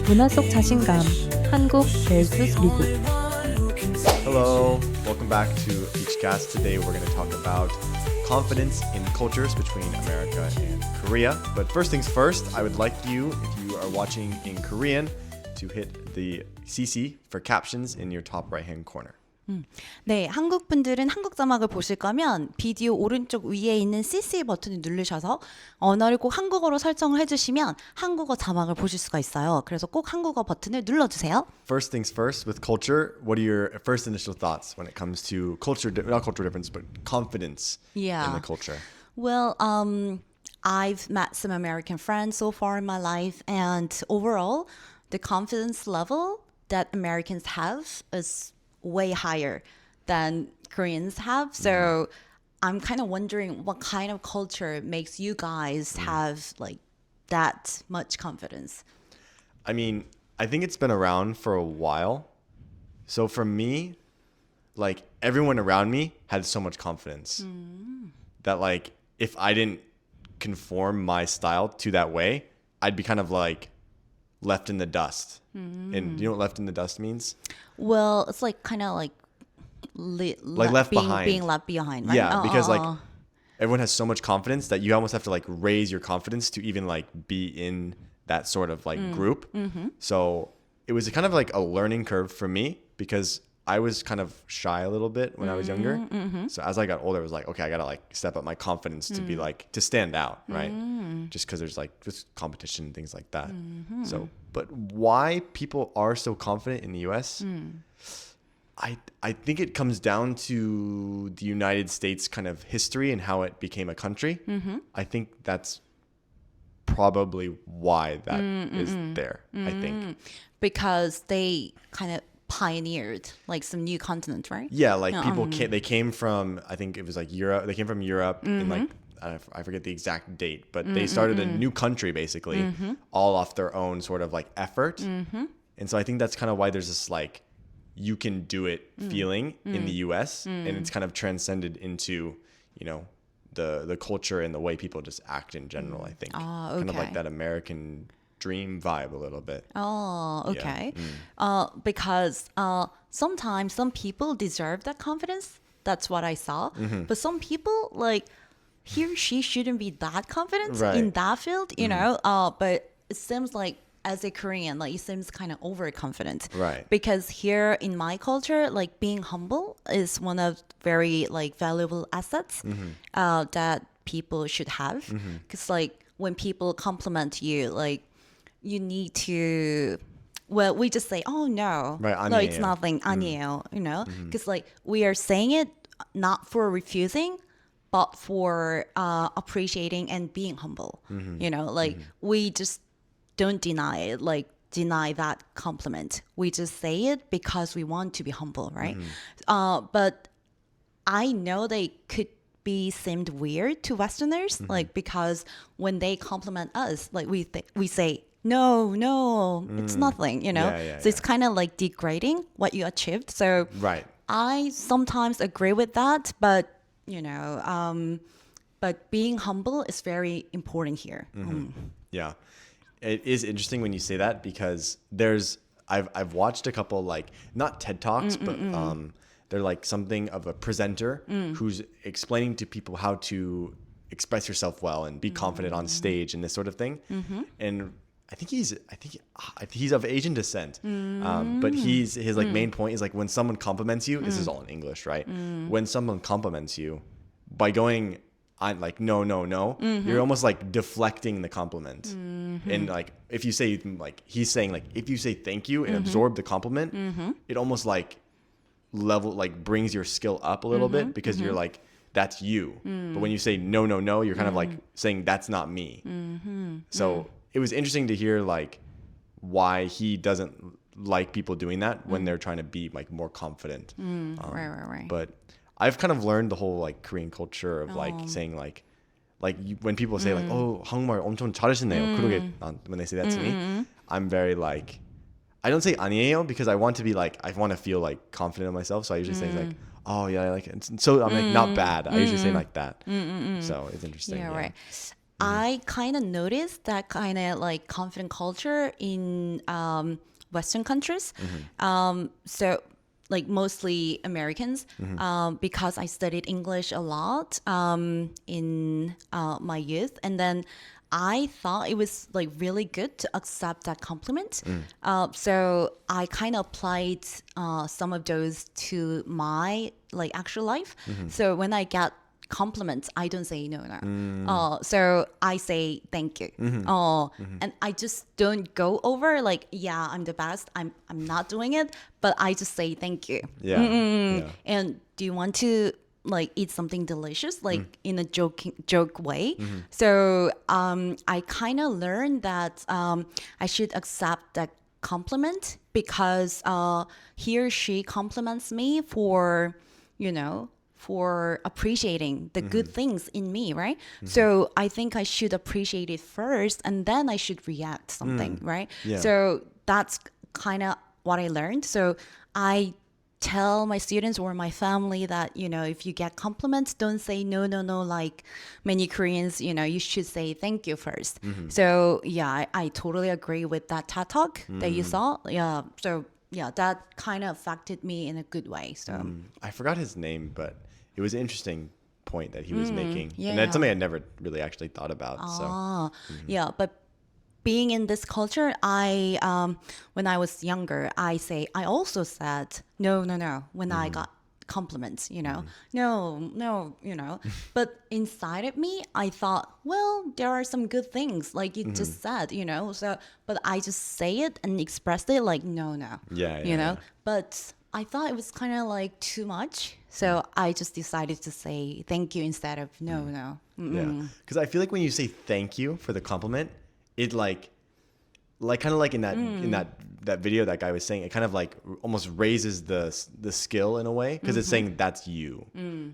문화 속 자신감, 한국 vs 미국. Hello, welcome back to PeachCast. Today we're going to talk about confidence in cultures between America and Korea. But first things first, I would like you, if you are watching in Korean, to hit the CC for captions in your top right-hand corner. 네, 한국 분들은 한국 자막을 보실 거면 비디오 오른쪽 위에 있는 CC 버튼을 누르셔서 언어를 꼭 한국어로 설정을 해주시면 한국어 자막을 보실 수가 있어요. 그래서 꼭 한국어 버튼을 눌러주세요. First things first, with culture, what are your first initial thoughts when it comes to culture, not cultural difference, but confidence in the culture? Well, I've met some American friends so far in my life, and overall, the confidence level that Americans have is way higher than Koreans have. So I'm kind of wondering what kind of culture makes you guys have like that much confidence. I mean, I think it's been around for a while. So for me, like everyone around me had so much confidence that like if I didn't conform my style to that way, I'd be kind of like left in the dust. And you know what left in the dust means? Well, it's like kind of like left behind. Being left behind, right? Yeah, because like everyone has so much confidence that you almost have to like raise your confidence to even like be in that sort of like group. So it was kind of like a learning curve for me because I was kind of shy a little bit when I was younger. So as I got older, it was like, okay, I got to like step up my confidence to be like, to stand out, right? Just because there's like just competition and things like that. So, but why people are so confident in the US, I think it comes down to the United States kind of history and how it became a country. I think that's probably why that is there, I think. Because they kind of pioneered like some new continent, right? Yeah, like people they came from, I think it was like Europe. They came from Europe in like, I forget the exact date, but they started a new country basically, all off their own sort of like effort. And so I think that's kind of why there's this like, you can do it feeling in the US, and it's kind of transcended into, you know, the culture and the way people just act in general, I think. Okay. Kind of like that American dream vibe a little bit. Oh, okay. Yeah. Because sometimes some people deserve that confidence. That's what I saw. But some people, like, he or she shouldn't be that confident in that field, you know? But it seems like as a Korean, like, it seems kind of overconfident. Right. Because here in my culture, like, being humble is one of very, like, valuable assets that people should have. Because, like, when people compliment you, like, you need to, well, we just say, oh, no. Right, no, it's nothing, 아니에요, you know? Because, like, we are saying it not for refusing, but for appreciating and being humble, you know? Like, we just don't deny it, like, deny that compliment. We just say it because we want to be humble, right? But I know they could be seemed weird to Westerners, like, because when they compliment us, like, we say, no, it's nothing, you know? So it's kind of like degrading what you achieved. So I sometimes agree with that, but, you know, but being humble is very important here. Yeah. It is interesting when you say that because I've watched a couple like, not TED Talks, but they're like something of a presenter who's explaining to people how to express yourself well and be confident on stage and this sort of thing. And I think he's of Asian descent, but his like main point is like when someone compliments you, this is all in English, right? When someone compliments you, by going on like no, you're almost like deflecting the compliment, and like if you say like he's saying like if you say thank you and absorb the compliment, it almost like brings your skill up a little bit because you're like that's you, but when you say no, you're kind of like saying that's not me. So it was interesting to hear like why he doesn't like people doing that when they're trying to be like more confident. Right. But I've kind of learned the whole like Korean culture of like saying like when people say like oh 한국말 엄청 잘하시네요. 그러게 when they say that to me, I'm very like I don't say 아니에요 because I want to be like I want to feel like confident in myself. So I usually say like oh yeah, I like it. So I'm like, not bad. I usually say like that. So it's interesting. Yeah, right. I kind of noticed that kind of like confident culture in Western countries. So like mostly Americans, because I studied English a lot in my youth, and then I thought it was like really good to accept that compliment. So I kind of applied some of those to my like actual life. So when I get compliments, I don't say no. So I say thank you. And I just don't go over like, yeah, I'm the best. I'm not doing it, but I just say thank you. Yeah. And do you want to like eat something delicious, like in a joke way? So I kind of learned that I should accept that compliment because he or she compliments me for, for appreciating the good things in me, right? So I think I should appreciate it first and then I should react something, right? Yeah. So that's kind of what I learned. So I tell my students or my family that, if you get compliments, don't say no, like many Koreans, you should say thank you first. So yeah, I totally agree with that TED Talk that you saw. Yeah. So yeah, that kind of affected me in a good way. So I forgot his name, but it was an interesting point that he was making. yeah. And that's something I never really actually thought about. So yeah, but being in this culture, I when I was younger, I also said no when I got compliments, no, but inside of me, I thought, well, there are some good things, like you just said, so, but I just say it and express it like, no, Yeah. but I thought it was kind of like too much. So I just decided to say thank you instead of no. Yeah. Because I feel like when you say thank you for the compliment, it like kind of like in that video that guy was saying, it kind of like almost raises the skill in a way because it's saying that's you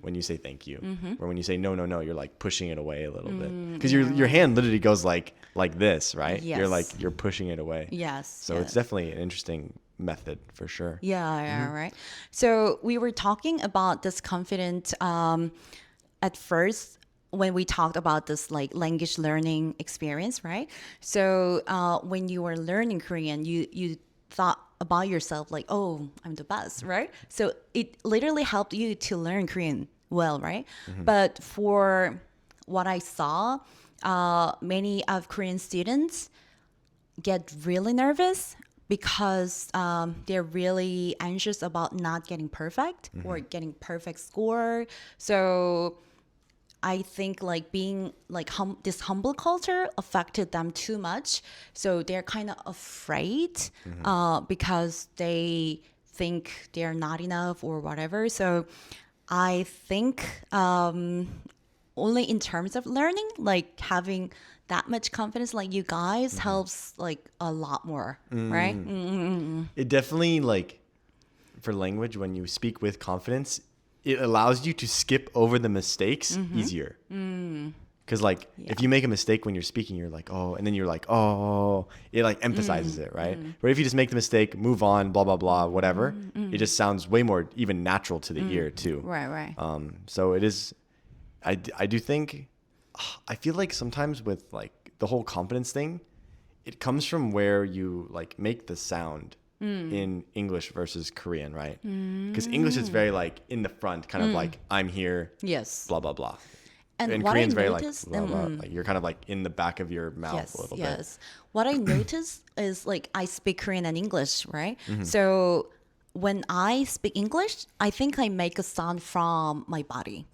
when you say thank you, or when you say no, you're like pushing it away a little bit because your hand literally goes like this, right? Yes. You're pushing it away. Yes. So it's definitely an interesting method for sure. Yeah, right. So we were talking about this confident at first when we talked about this like language learning experience, right? So when you were learning Korean, you thought about yourself like, oh, I'm the best, right? So it literally helped you to learn Korean well, right? But for what I saw, many of Korean students get really nervous because they're really anxious about not getting perfect or getting perfect score. So I think like being like this humble culture affected them too much. So they're kind of afraid because they think they're not enough or whatever. So I think only in terms of learning, like having that much confidence like you guys helps like a lot more, right? It definitely, like, for language, when you speak with confidence, it allows you to skip over the mistakes easier. Because, like, if you make a mistake when you're speaking, you're like, oh, and then you're like, oh, it, like, emphasizes it, right? But if you just make the mistake, move on, blah, blah, blah, whatever, it just sounds way more even natural to the ear, too. Right. So it is, I do think, I feel like sometimes with, like, the whole confidence thing, it comes from where you, like, make the sound in English versus Korean, right? Because English is very, like, in the front, kind of like, I'm here, Yes. blah, blah, blah. And Korean's what I very noticed, like, blah, blah, like, you're kind of like in the back of your mouth a little bit. Yes. What I noticed is like I speak Korean and English, right? So when I speak English, I think I make a sound from my body.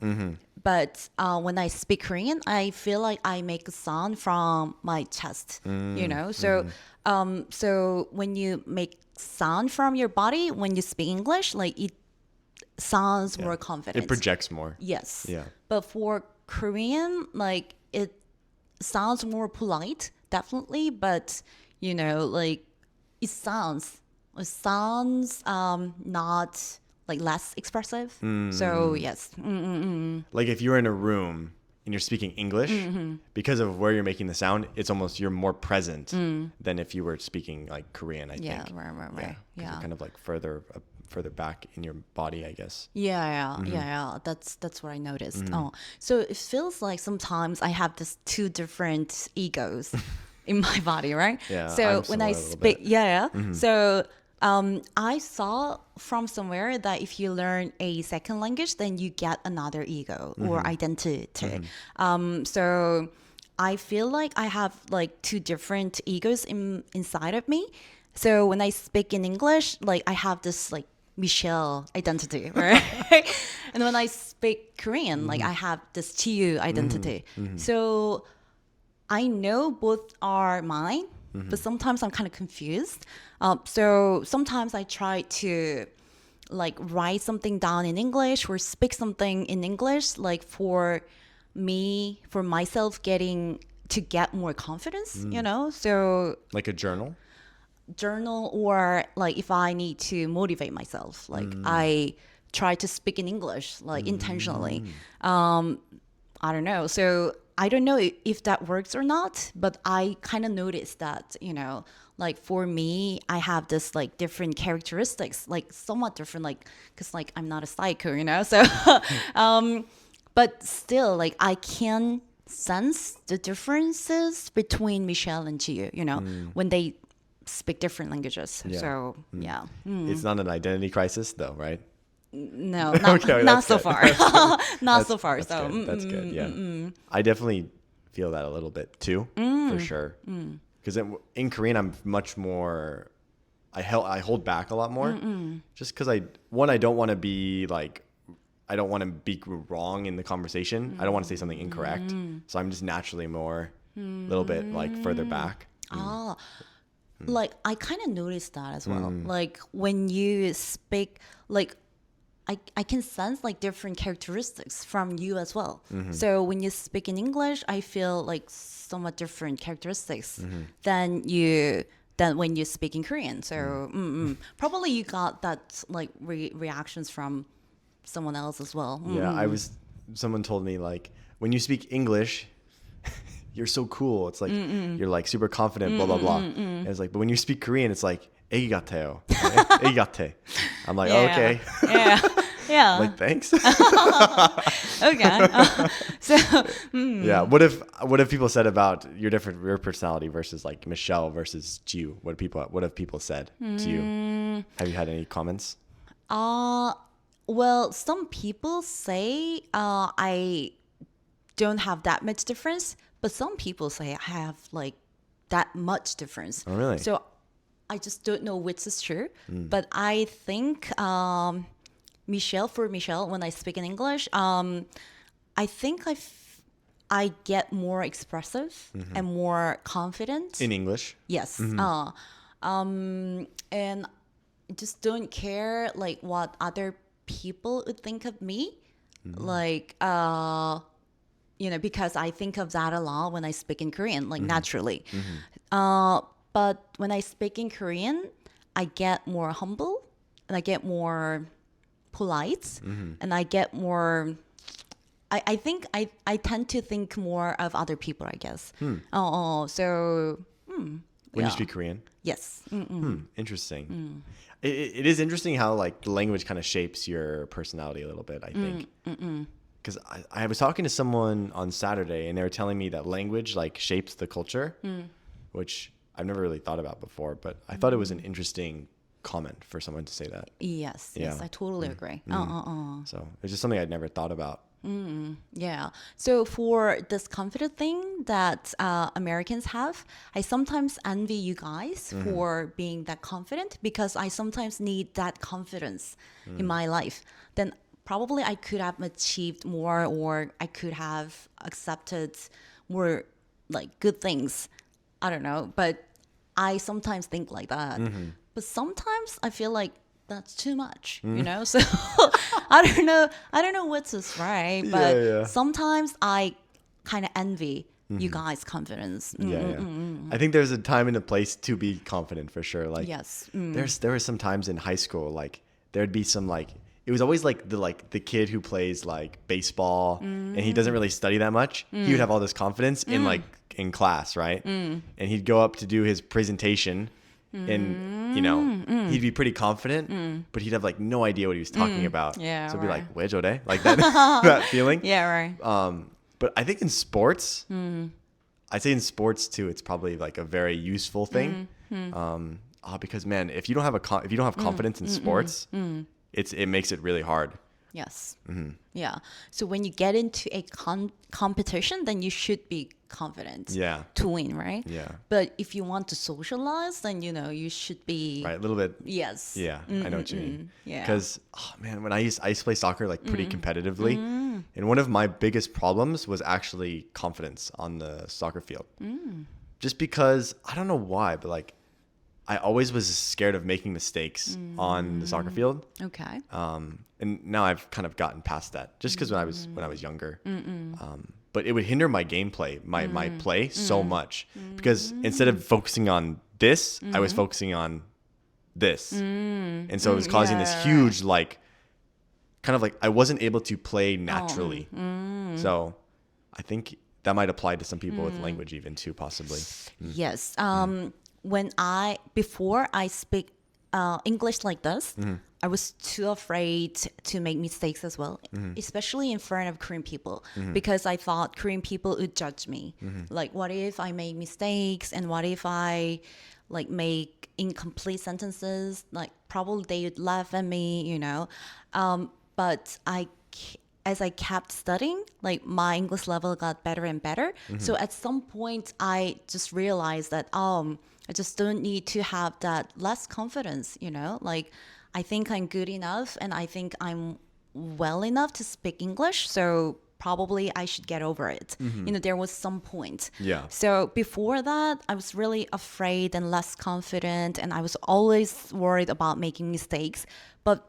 But when I speak Korean, I feel like I make a sound from my chest, So, so when you make sound from your body, when you speak English, like it sounds more confident. It projects more. Yes. Yeah. But for Korean, like it sounds more polite, definitely, but like it sounds not like less expressive. So yes. Like if you're in a room and you're speaking English, because of where you're making the sound, it's almost you're more present than if you were speaking like Korean, I think. Right. Yeah. 'Cause you're kind of like further further back in your body, I guess. Yeah. That's what I noticed. Oh, so it feels like sometimes I have this two different egos in my body, right? Yeah, So I'm when I similar a little speak, bit. So I saw from somewhere that if you learn a second language, then you get another ego or identity. So I feel like I have like two different egos inside of me. So when I speak in English, like I have this like Michelle identity, right? And when I speak Korean, like I have this Chiyu identity. So I know both are mine, but sometimes I'm kind of confused. So sometimes I try to like write something down in English or speak something in English, like for myself to get more confidence, you know? So Like a journal? journal, or like if I need to motivate myself, like I try to speak in English, like intentionally. I don't know. So I don't know if that works or not, but I kind of noticed that, you know, like for me, I have this like different characteristics, like somewhat different, like, cause like I'm not a psycho, you know? So, but still like I can sense the differences between Michelle and Gio, you know, when they speak different languages. Yeah. So yeah. It's not an identity crisis though, right? No, not, Okay, not that's so good. far. Not so far. That's So good. That's good. Yeah. I definitely feel that a little bit too, for sure. Because in Korean, I'm much more, I hold back a lot more just because I don't want to be like, I don't want to be wrong in the conversation. I don't want to say something incorrect. So I'm just naturally more, a little bit like further back. Ah, like I kind of noticed that as well. Like when you speak, like I can sense like different characteristics from you as well. So when you speak in English, I feel like somewhat different characteristics than when you speak in Korean. So probably you got that like reactions from someone else as well. Yeah, someone told me like, when you speak English, you're so cool. It's like, you're like super confident, blah, blah, blah. And it's like, but when you speak Korean, it's like, 애기 같아요. 애기 같아. I'm like, oh, okay. Yeah. Yeah. I'm like, thanks. Okay. So Yeah. What if people said about your personality versus like Michelle versus Jiu? What have people said to you? Have you had any comments? well, some people say I don't have that much difference, but some people say I have like that much difference. Oh, really? So I just don't know which is true. But I think Michelle, when I speak in English, I think I get more expressive and more confident. In English? Yes. And I just don't care like what other people would think of me. Like, you know, because I think of that a lot when I speak in Korean, like naturally. But when I speak in Korean, I get more humble and I get more polite and I get more, I think I tend to think more of other people, I guess. So When yeah. you speak Korean? Yes. Interesting. It is interesting how like the language kind of shapes your personality a little bit, I think. Because I was talking to someone on Saturday and they were telling me that language like shapes the culture, which I've never really thought about before, but I thought it was an interesting comment for someone to say that. Yes, Yeah. I totally agree. So it's just something I'd never thought about. Yeah. So for this confident thing that Americans have, I sometimes envy you guys for being that confident because I sometimes need that confidence in my life. Then probably I could have achieved more or I could have accepted more like good things. I don't know. But I sometimes think like that. But sometimes I feel like that's too much, you know? So I don't know what's this right, but sometimes I kind of envy you guys' confidence. I think there's a time and a place to be confident for sure. Like Yes. there were some times in high school, like there'd be some like, it was always like the kid who plays like baseball and he doesn't really study that much. He would have all this confidence in class, right? And he'd go up to do his presentation and you know he'd be pretty confident, but he'd have like no idea what he was talking about. Yeah, so it'd be right. like "왜저래?" like that that feeling. Yeah, right. But I think in sports, I'd say in sports too, it's probably like a very useful thing. Because man, if you don't have if you don't have confidence in sports, it makes it really hard. Yes. Yeah. So when you get into a competition, then you should be confident Yeah. to win, right? Yeah. But if you want to socialize, then you should be Right, a little bit. Yes. Yeah, I know what you mean. Yeah. Because man, when I used to play soccer like pretty competitively, and one of my biggest problems was actually confidence on the soccer field. Just because I don't know why, but like I always was scared of making mistakes on the soccer field. Okay. And now I've kind of gotten past that, just because when I was younger. But it would hinder my gameplay, my play so much, because instead of focusing on this, I was focusing on this, and so it was causing this huge like, kind of like I wasn't able to play naturally. So I think that might apply to some people with language even too, possibly. Yes. Before I speak English like this, I was too afraid to make mistakes as well, especially in front of Korean people, because I thought Korean people would judge me. Like, what if I make mistakes, and what if I like make incomplete sentences? Like, probably they would laugh at me, you know. But as I kept studying, like my English level got better and better. So at some point, I just realized that I just don't need to have that less confidence, you know. Like, I think I'm good enough, and I think I'm well enough to speak English. So probably I should get over it. You know, there was some point. Yeah. So before that, I was really afraid and less confident, and I was always worried about making mistakes. But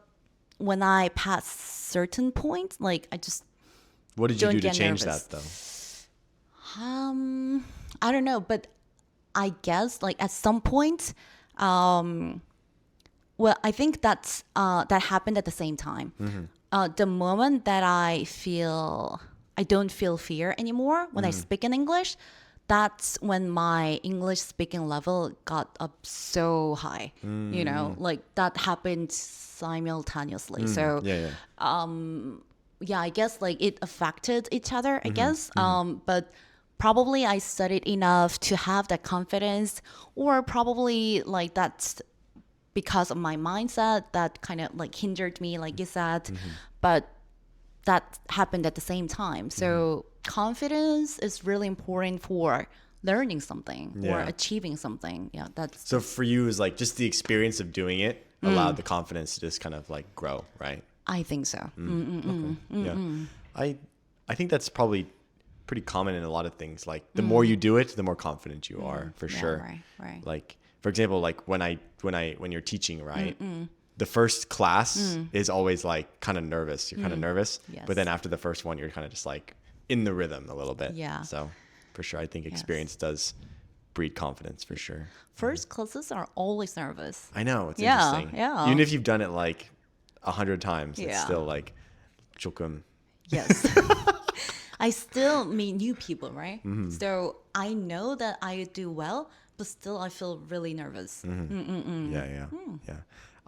when I passed certain points, like I just What did you don't do to get change nervous. that though? I don't know, but I guess like at some point, well, I think that happened at the same time. The moment that I don't feel fear anymore when I speak in English, that's when my English speaking level got up so high. You know, like that happened simultaneously. So Yeah. yeah, I guess like it affected each other, I guess. But probably I studied enough to have that confidence, or probably like that's because of my mindset that kind of like hindered me, like you said. But that happened at the same time. So confidence is really important for learning something or Yeah. achieving something. Yeah, that's So for you, is like just the experience of doing it allowed the confidence to just kind of like grow, right? I think so. Yeah. I think that's probably pretty common in a lot of things. Like the more you do it, the more confident you are, for Yeah, sure. right. Like for example, like when you're teaching, right? The first class is always like kind of nervous. You're kind of nervous, Yes. but then after the first one, you're kind of just like in the rhythm a little bit. Yeah. So for sure, I think experience does breed confidence for sure. First classes are always nervous. I know, it's Yeah, interesting. yeah. Even if you've done it like 100 times, it's Yeah. still like 조금. Yes. I still meet new people, right? So I know that I do well, but still I feel really nervous. Yeah.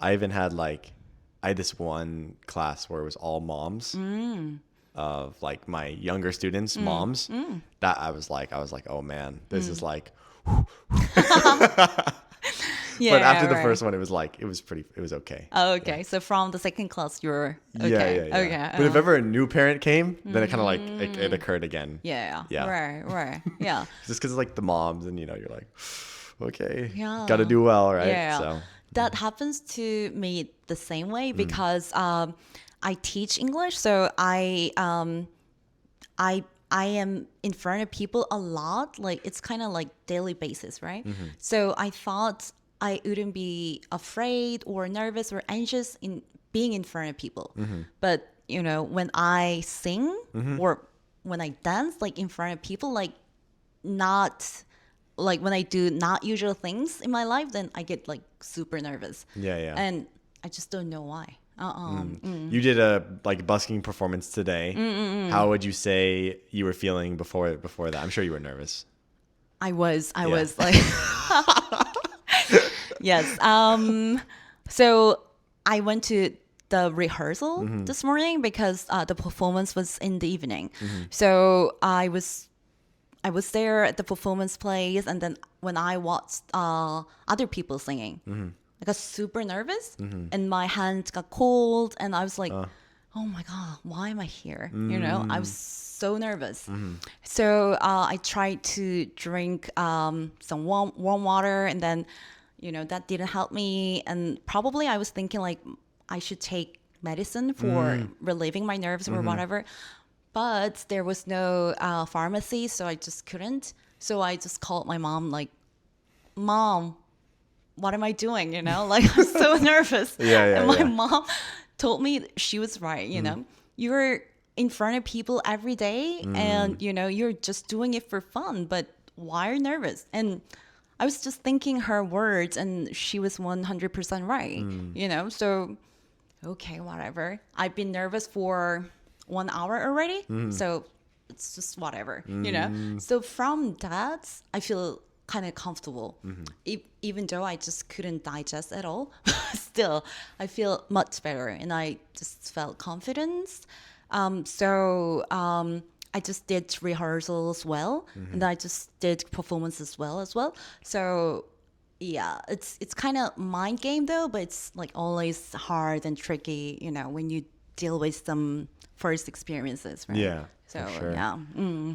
I even had I had this one class where it was all moms of like my younger students, moms. That I was like, oh man, this is like. Yeah, But after the right. first one, it was okay. Oh, okay. So from the second class, you're okay. Yeah. Okay. But if ever a new parent came, then it kind of like it occurred again. Yeah. Yeah. Right. Yeah. Just because it's like the moms, and you're like, okay, Yeah. got to do well, right? Yeah. So That happens to me the same way because I teach English, so I am in front of people a lot. Like it's kind of like daily basis, right? So I thought I wouldn't be afraid or nervous or anxious in being in front of people. But you know, when I sing or when I dance, like in front of people, like not like when I do not usual things in my life, then I get like super nervous. Yeah. And I just don't know why. You did a busking performance today. How would you say you were feeling before that? I'm sure you were nervous. I was like Yes. So I went to the rehearsal this morning because the performance was in the evening. So I was there at the performance place, and then when I watched other people singing, I got super nervous, and my hands got cold, and I was like, "Oh my god, why am I here?" You know, I was so nervous. So I tried to drink some warm water, and then, you know, that didn't help me. And probably I was thinking like I should take medicine for relieving my nerves or whatever. But there was no pharmacy, so I just couldn't. So I just called my mom, like, "Mom, what am I doing?" You know, like I'm so nervous. And my mom told me she was right. You know, you're in front of people every day, and you know you're just doing it for fun. But why are you nervous? And I was just thinking her words, and she was 100% right. You know, so okay, whatever. I've been nervous for 1 hour already, so it's just whatever, you know. So from that, I feel kind of comfortable, even though I just couldn't digest at all. Still, I feel much better, and I just felt confidence. I just did rehearsals well, and I just did performances as well. So yeah, it's kind of mind game though, but it's like always hard and tricky, you know, when you deal with some first experiences, right? Yeah. So for sure. yeah.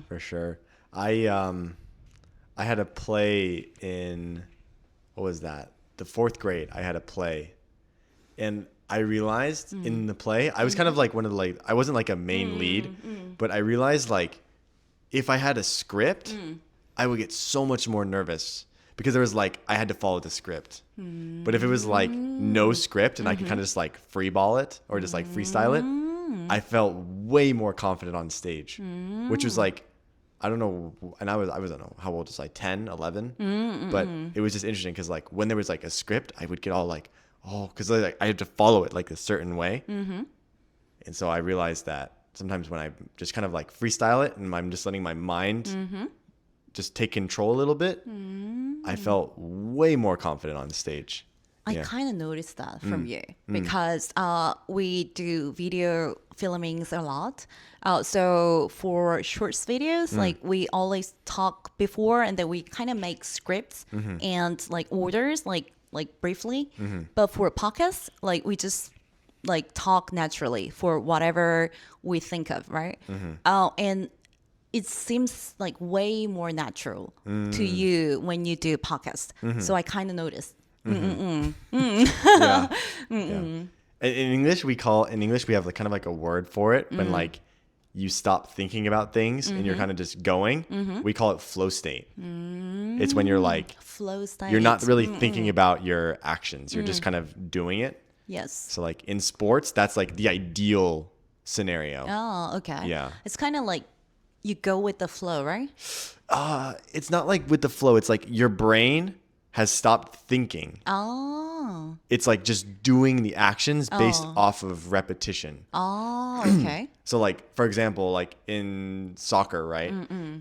For sure. I had a play in, what was that? The 4th grade. I had a play, and I realized in the play, I was kind of like one of the, like, I wasn't like a main lead, but I realized like if I had a script, I would get so much more nervous because there was like, I had to follow the script. But if it was like no script and I could kind of just like free ball it or just like freestyle it, I felt way more confident on stage, which was like, I don't know. And I don't know how old was I, 10, 11, but it was just interesting. Cause like when there was like a script, I would get all like, oh, cause like I had to follow it like a certain way. And so I realized that sometimes when I just kind of like freestyle it and I'm just letting my mind just take control a little bit, I felt way more confident on stage. I kind of noticed that from you because we do video filmings a lot. So for shorts videos, like we always talk before, and then we kind of make scripts and like orders, like briefly. But for podcasts, like we just like talk naturally for whatever we think of, right? And it seems like way more natural to you when you do podcast. So I kind of noticed. Yeah. In English, we have like kind of like a word for it when like you stop thinking about things and you're kind of just going. We call it flow state. It's when you're like Flow state. you're not really thinking about your actions. You're just kind of doing it. Yes. So like in sports, that's like the ideal scenario. Oh, okay. Yeah. It's kind of like you go with the flow, right? It's not like with the flow. It's like your brain has stopped thinking. Oh. It's like just doing the actions based off of repetition. Oh, okay. So like, for example, like in soccer, right?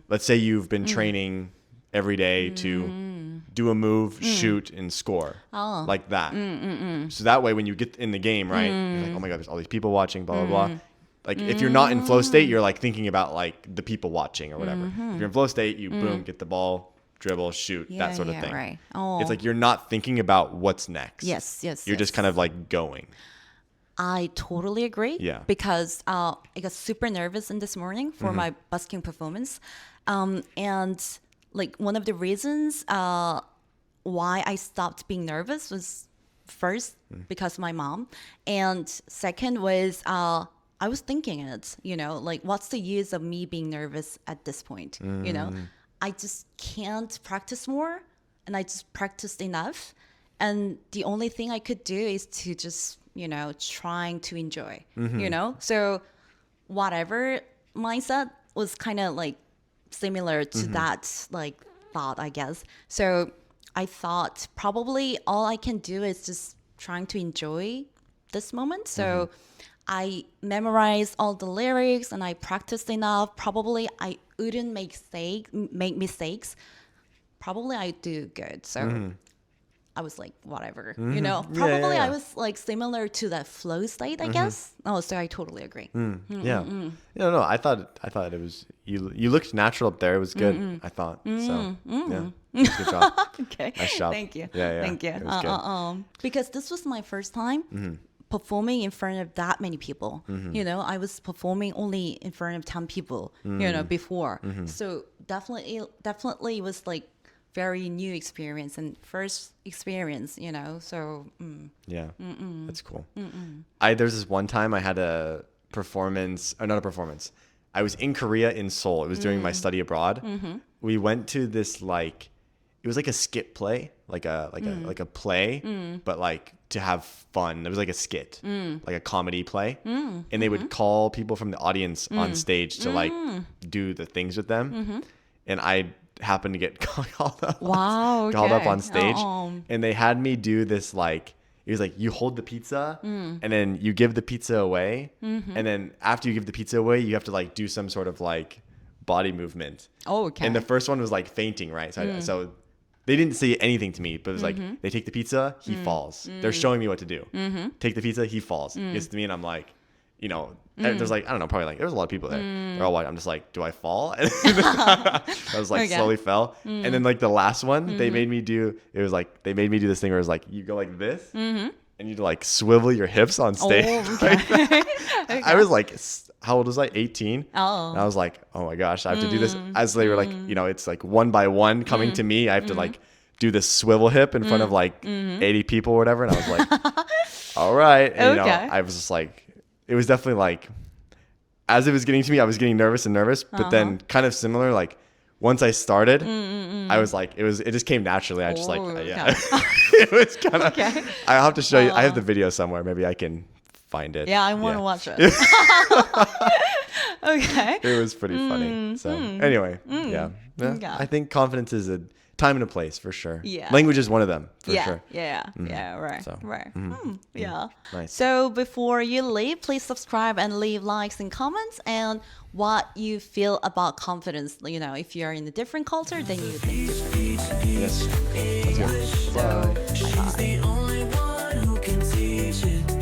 Let's say you've been training every day to do a move, shoot, and score. Like that. So that way when you get in the game, right, you're like, oh my God, there's all these people watching, blah, blah, blah. Like if you're not in flow state, you're like thinking about like the people watching or whatever. If you're in flow state, you boom, get the ball, dribble, shoot, that sort of thing. Right. Oh. It's like you're not thinking about what's next. Yes. You're just kind of like going. I totally agree. Yeah. Because I got super nervous in this morning for my busking performance. And like one of the reasons why I stopped being nervous was first because of my mom. And second was I was thinking it, you know, like what's the use of me being nervous at this point? You know, I just can't practice more, and I just practiced enough. And the only thing I could do is to just, you know, trying to enjoy, you know? So whatever mindset was kind of like similar to that like thought, I guess. So I thought probably all I can do is just trying to enjoy this moment. So I memorized all the lyrics and I practiced enough. Probably I wouldn't make mistakes. Probably I do good. So I was like, whatever, you know, probably I was like similar to that flow state, I guess. Oh, so I totally agree. Yeah. No, I thought it was, you looked natural up there. It was good, I thought. So, yeah. It was a good job. Okay. Nice job. Thank you. Yeah. Thank you. It was good. Because this was my first time performing in front of that many people. You know, I was performing only in front of 10 people, you know, before. So definitely it was like very new experience and first experience, you know. So yeah, that's cool. There's this one time I had a performance, or not a performance. I was in Korea in Seoul. It was during my study abroad. We went to this like, it was like a skit play, like a play, but like to have fun. It was like a skit, like a comedy play, and they would call people from the audience on stage to like do the things with them, and I happened to get called up. Wow, called up on okay. stage, and they had me do this like. It was like you hold the pizza and then you give the pizza away, and then after you give the pizza away, you have to like do some sort of like body movement. Oh, okay. And the first one was like fainting, right? So they didn't say anything to me, but it was like they take the pizza, he falls. They're showing me what to do. Take the pizza, he falls. Gets to me, and I'm like, you know, there's like, I don't know, probably like, there was a lot of people there. They're all white. I'm just like, do I fall? And I was like, Okay. slowly fell. And then like the last one, they made me do, it was like, they made me do this thing where it's like, you go like this and you like swivel your hips on stage. Oh, okay. Like I was like, how old was I? 18. Oh. And I was like, oh my gosh, I have to do this. As they were like, you know, it's like one by one coming to me. I have to like do this swivel hip in front of like 80 people or whatever. And I was like, all right. And, you know, Okay. I was just like, it was definitely like, as it was getting to me, I was getting nervous. But then kind of similar, like once I started, I was like, it just came naturally. I just like, Oh, yeah, it was kind of, Okay. I'll have to show you. I have the video somewhere. Maybe I can find it. Yeah, I want to watch it. Okay. It was pretty funny. So anyway, yeah. Okay. I think confidence is a time and a place for sure. Yeah. Language is one of them for Yeah, sure. yeah, right, So, right. Yeah. Nice. So before you leave, please subscribe and leave likes and comments and what you feel about confidence. You know, if you're in a different culture, then you think differently. Yes. Let's go. Bye. She's the only one who can teach it.